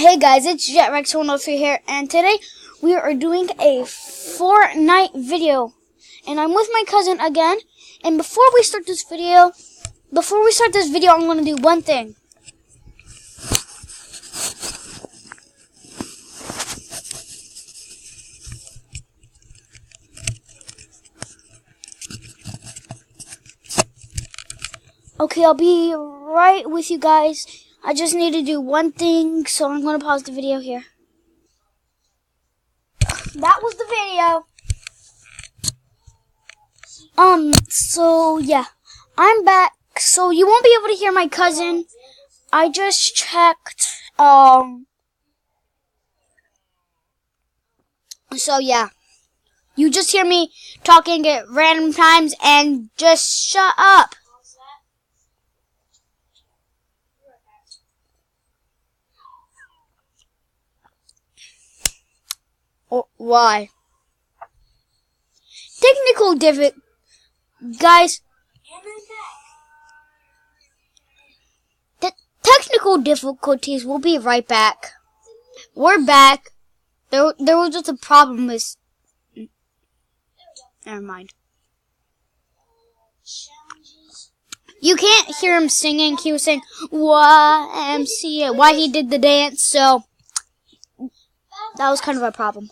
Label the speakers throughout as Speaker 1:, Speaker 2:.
Speaker 1: Hey guys, it's JetRex103 here, and today we are doing a Fortnite video. And I'm with my cousin again. And before we start this video, I'm going to do one thing. Okay, I'll be right with you guys. I just need to do one thing, so I'm going to pause the video here. That was the video. So yeah, I'm back. So you won't be able to hear my cousin. I just checked. So yeah, you just hear me talking at random times and just shut up. Why? Technical guys. Technical difficulties. We'll be right back. We're back. There was just a problem with. Never mind. You can't hear him singing. He was saying YMCA. Why he did the dance. So that was kind of a problem.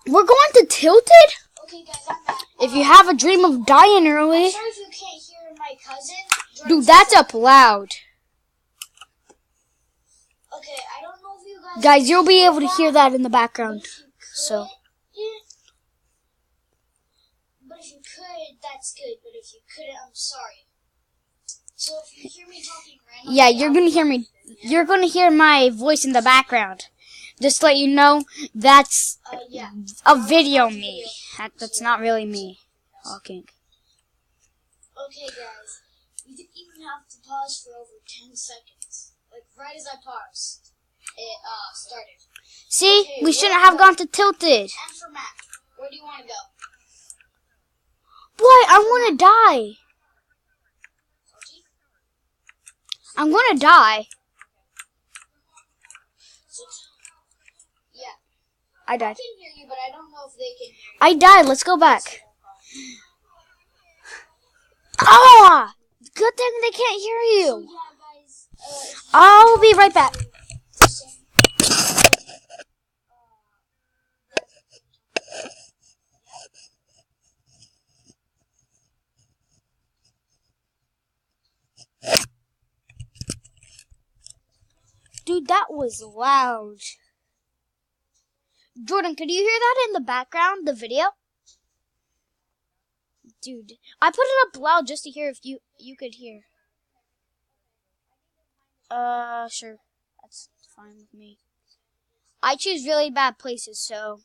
Speaker 1: We're going to Tilted?
Speaker 2: Okay, guys, I'm back.
Speaker 1: If you have a dream of dying early.
Speaker 2: I'm sorry if you can't hear my cousin.
Speaker 1: Dude, that's up loud.
Speaker 2: Okay, I don't know if you guys...
Speaker 1: Guys, you'll be able to hear that in the background. So.
Speaker 2: But if you could, that's good. But if you couldn't, I'm sorry. So if you hear me talking randomly...
Speaker 1: Yeah, you're going to hear me. You're going to hear my voice in the background. Just to let you know, that's a video me. That's not really me talking.
Speaker 2: Okay, guys. We didn't even have to pause for over 10 seconds. Like, right as I paused, it started.
Speaker 1: See?
Speaker 2: Okay,
Speaker 1: we shouldn't have gone to Tilted.
Speaker 2: And for Matt, where do you want to go?
Speaker 1: Boy, I want to die. I'm going to die. I died.
Speaker 2: I can hear you, but I don't know if they can hear you.
Speaker 1: I died. Let's go back. Ah! Good thing they can't hear you.
Speaker 2: So, yeah, guys,
Speaker 1: I'll be right back. Dude, that was loud. Jordan, could you hear that in the background, the video? Dude, I put it up loud just to hear if you could hear. Sure. That's fine with me. I choose really bad places, so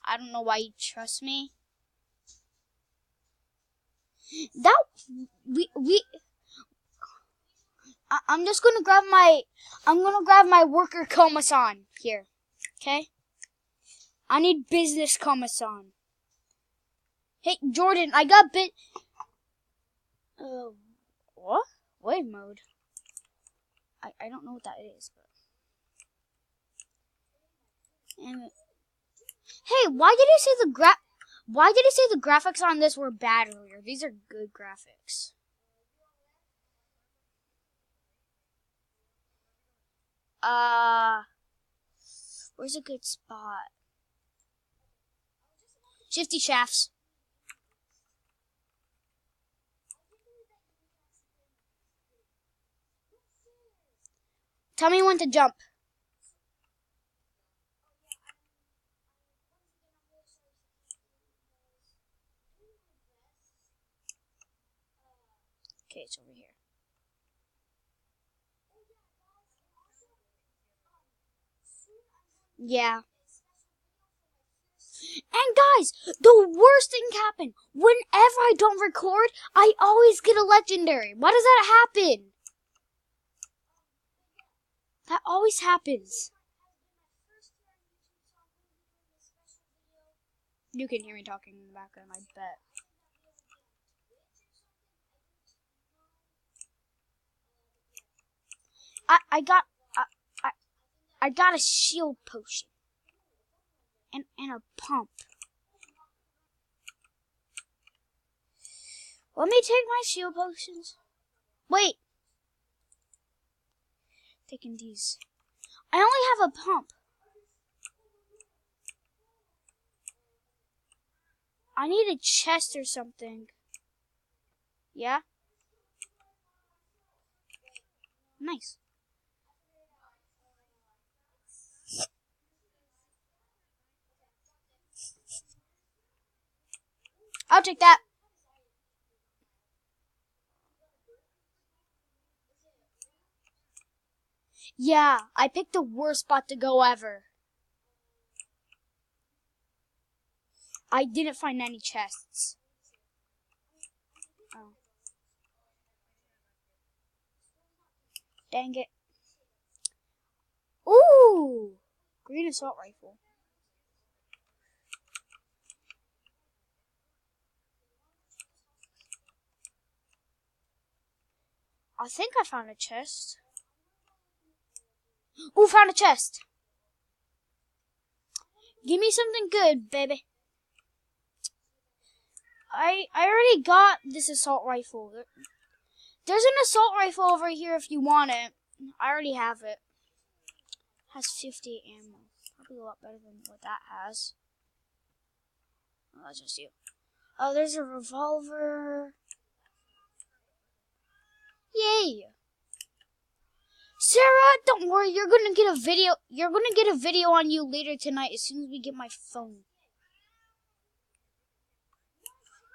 Speaker 1: I don't know why you trust me. I'm gonna grab my worker Komasan here. Okay? I need business Komasan. Hey, Jordan, I got what? Wave mode? I don't know what that is, but. Hey, why did he say the graphics on this were bad earlier? These are good graphics. Where's a good spot? Shifty shafts. Tell me when to jump. Okay, it's over here. Yeah. And guys, the worst thing happened. Whenever I don't record, I always get a legendary. Why does that happen? That always happens. You can hear me talking in the background, I bet. I got I I got a shield potion and a pump. Let me take my shield potions. Wait. Taking these. I only have a pump. I need a chest or something. Yeah? Nice. I'll take that. Yeah, I picked the worst spot to go ever. I didn't find any chests. Oh. Dang it. Ooh! Green assault rifle. I think I found a chest. Ooh, found a chest. Give me something good, baby. I already got this assault rifle. There's an assault rifle over here if you want it. I already have it. Has 50 ammo. Probably a lot better than what that has. Oh, that's just you. Oh, there's a revolver. Yay! Sarah, don't worry. You're gonna get a video. You're gonna get a video on you later tonight as soon as we get my phone.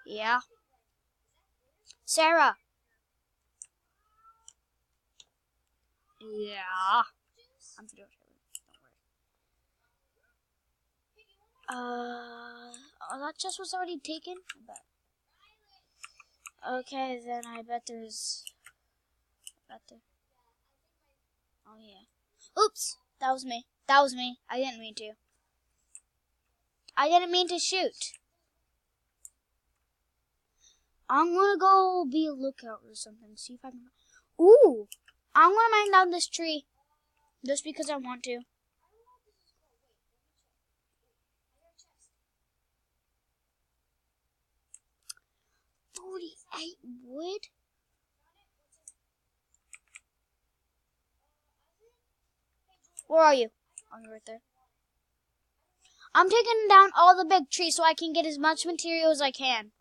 Speaker 1: Yeah. Sarah. Yeah. I'm video sharing. Don't worry. Oh, that chest was already taken? I bet. Okay, then I bet there's... Oh, yeah. Oops! That was me. That was me. I didn't mean to. I didn't mean to shoot. I'm gonna go be a lookout or something. See if I can... Ooh! I'm gonna mine down this tree. Just because I want to. $48 wood? Where are you? Oh, you're right there. I'm taking down all the big trees so I can get as much material as I can.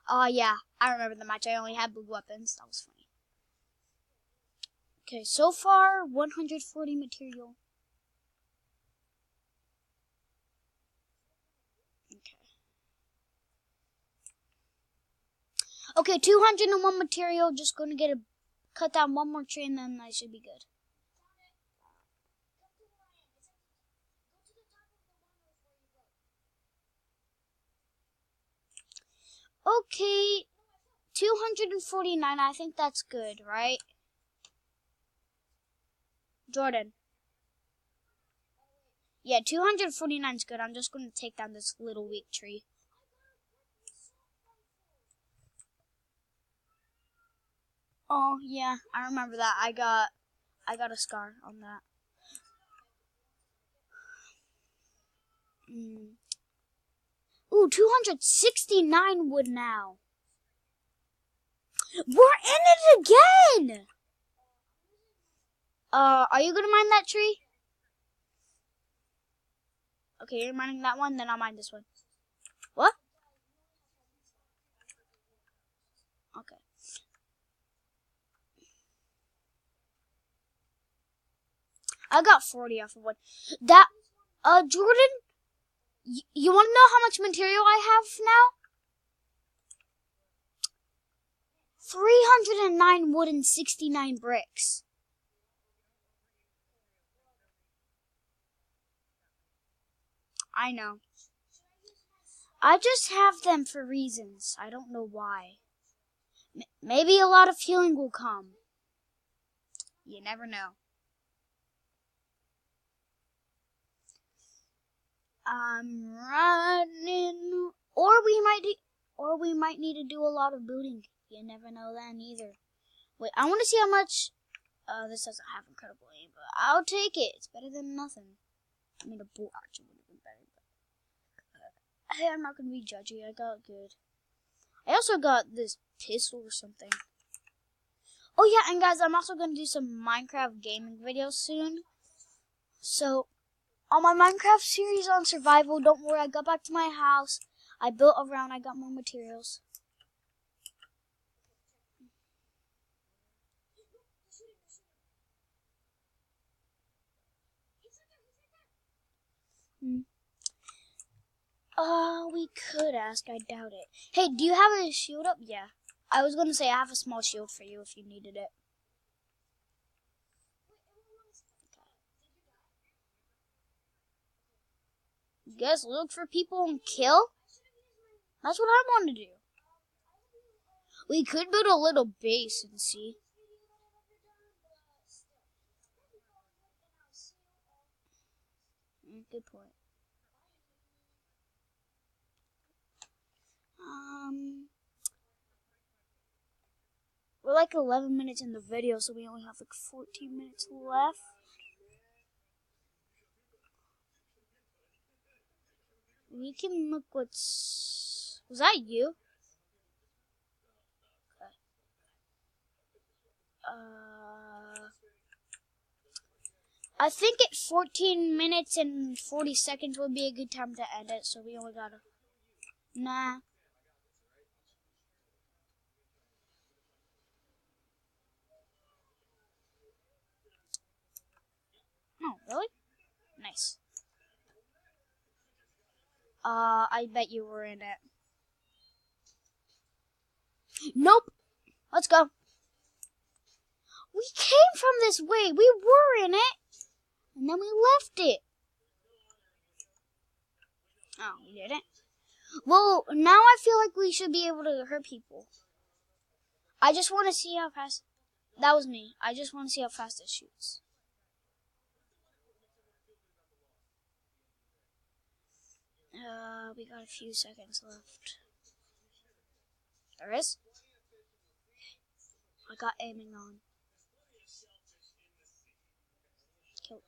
Speaker 1: Oh, yeah. I remember the match. I only had blue weapons. That was funny. Okay, so far, 140 material. Okay, 201 material. Just gonna cut down one more tree and then I should be good. Okay, 249. I think that's good, right? Jordan. Yeah, 249 is good. I'm just gonna take down this little weak tree. Oh, yeah, I remember that. I got a scar on that. Ooh, 269 wood now. We're in it again! Are you gonna mine that tree? Okay, you're mining that one, then I'll mine this one. What? Okay. I got 40 off of one. That, Jordan, you want to know how much material I have now? 309 wood and 69 bricks. I know. I just have them for reasons. I don't know why. Maybe a lot of healing will come. You never know. I'm running, or Or we might need to do a lot of booting. You never know then either. Wait, I want to see how much... this doesn't have incredible aim, but I'll take it. It's better than nothing. I mean, a bolt actually would have been better. But, hey, I'm not going to be judgy. I got good. I also got this pistol or something. Oh yeah, and guys, I'm also going to do some Minecraft gaming videos soon. So, on my Minecraft series on survival, don't worry, I got back to my house. I built around, I got more materials. We could ask, I doubt it. Hey, do you have a shield up? Yeah. I was going to say I have a small shield for you if you needed it. Guess look for people and kill? That's what I want to do. We could build a little base and see. Good point. We're like 11 minutes in the video, so we only have like 14 minutes left. We can look what's... Was that you? Okay. I think at 14 minutes and 40 seconds would be a good time to end it, so we only gotta... Nah. Oh, really? Nice. I bet you were in it. Nope. Let's go. We came from this way. We were in it. And then we left it. Oh, we didn't? Well, now I feel like we should be able to hurt people. I just want to see how fast... That was me. I just want to see how fast it shoots. We got a few seconds left. There is? I got aiming on. Killed.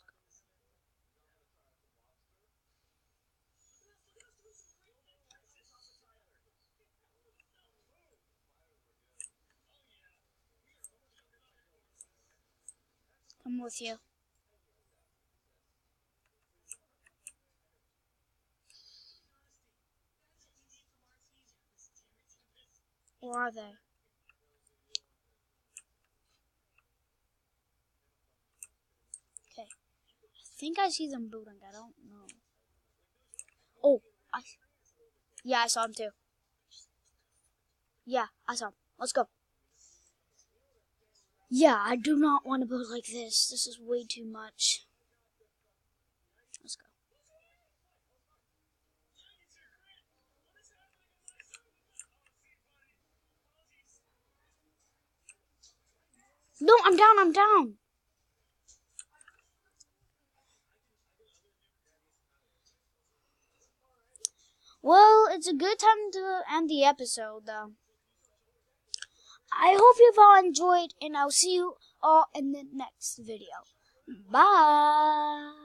Speaker 1: I'm with you. Where are they? Okay. I think I see them building. I don't know. Oh, yeah, I saw him too. Yeah, I saw him. Let's go. Yeah, I do not want to build like this. This is way too much. Let's go. No, I'm down. Well, it's a good time to end the episode, though. I hope you've all enjoyed, and I'll see you all in the next video. Bye!